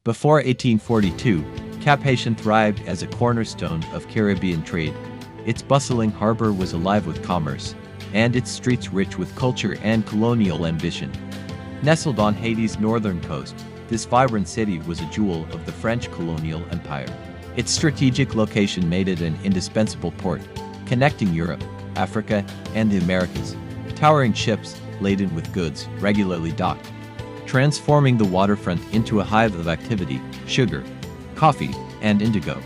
Before 1842, Cap-Haïtien thrived as a cornerstone of Caribbean trade. Its bustling harbor was alive with commerce, and its streets rich with culture and colonial ambition. Nestled on Haiti's northern coast, this vibrant city was a jewel of the French colonial empire. Its strategic location made it an indispensable port, connecting Europe, Africa, and the Americas. Towering ships, laden with goods, regularly docked, transforming the waterfront into a hive of activity. Sugar, coffee, and indigo,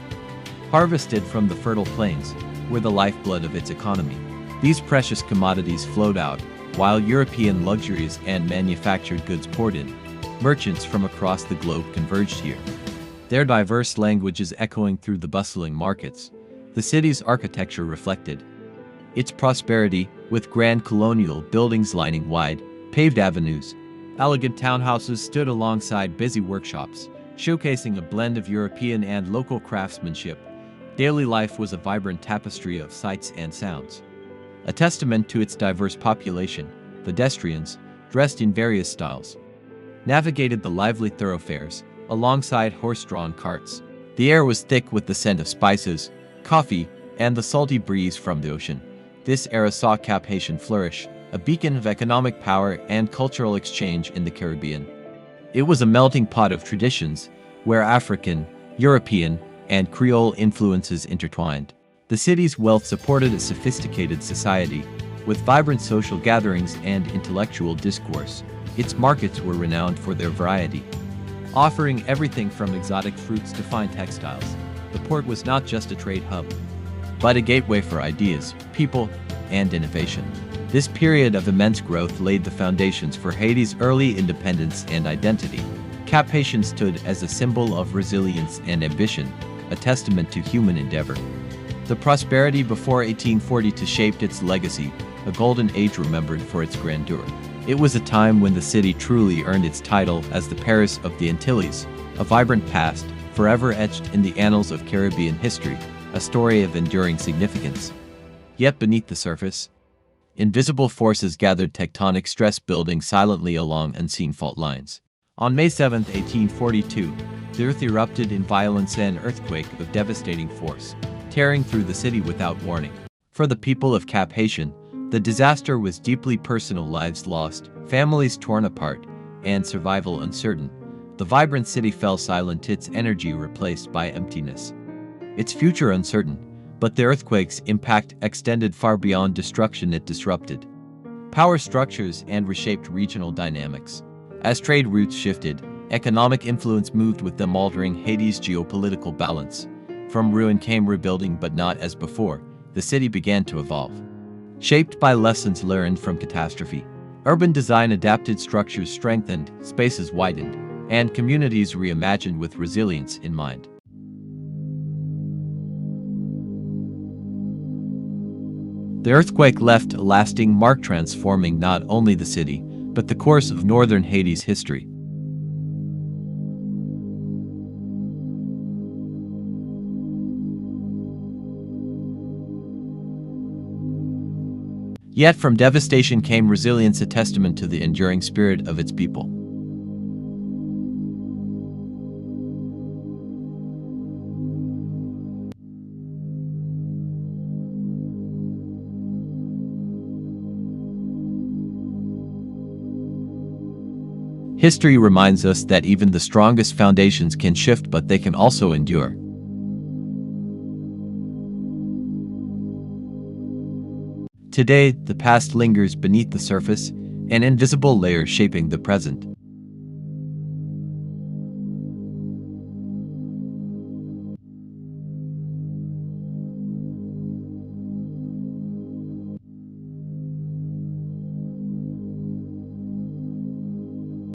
harvested from the fertile plains, were the lifeblood of its economy. These precious commodities flowed out, while European luxuries and manufactured goods poured in. Merchants from across the globe converged here, their diverse languages echoing through the bustling markets. The city's architecture reflected its prosperity, with grand colonial buildings lining wide, paved avenues. Elegant townhouses stood alongside busy workshops, showcasing a blend of European and local craftsmanship. Daily life was a vibrant tapestry of sights and sounds. A testament to its diverse population, pedestrians, dressed in various styles, navigated the lively thoroughfares, alongside horse-drawn carts. The air was thick with the scent of spices, coffee, and the salty breeze from the ocean. This era saw Cap-Haïtien flourish, a beacon of economic power and cultural exchange in the Caribbean. It was a melting pot of traditions, where African, European, and Creole influences intertwined. The city's wealth supported a sophisticated society, with vibrant social gatherings and intellectual discourse. Its markets were renowned for their variety, offering everything from exotic fruits to fine textiles. The port was not just a trade hub, but a gateway for ideas, people, and innovation. This period of immense growth laid the foundations for Haiti's early independence and identity. Cap-Haïtien stood as a symbol of resilience and ambition, a testament to human endeavor. The prosperity before 1842 shaped its legacy, a golden age remembered for its grandeur. It was a time when the city truly earned its title as the Paris of the Antilles, a vibrant past, forever etched in the annals of Caribbean history, a story of enduring significance. Yet beneath the surface, invisible forces gathered, tectonic stress building silently along unseen fault lines. On May 7, 1842, the earth erupted in violence, an earthquake of devastating force, tearing through the city without warning. For the people of Cap-Haïtien, the disaster was deeply personal, lives lost, families torn apart, and survival uncertain. The vibrant city fell silent, its energy replaced by emptiness. Its future uncertain, but the earthquake's impact extended far beyond destruction. It disrupted power structures and reshaped regional dynamics. As trade routes shifted, economic influence moved with them, altering Haiti's geopolitical balance. From ruin came rebuilding, but not as before. The city began to evolve, shaped by lessons learned from catastrophe. Urban design adapted, structures strengthened, spaces widened, and communities reimagined with resilience in mind. The earthquake left a lasting mark, transforming not only the city, but the course of northern Haiti's history. Yet from devastation came resilience, a testament to the enduring spirit of its people. History reminds us that even the strongest foundations can shift, but they can also endure. Today, the past lingers beneath the surface, an invisible layer shaping the present.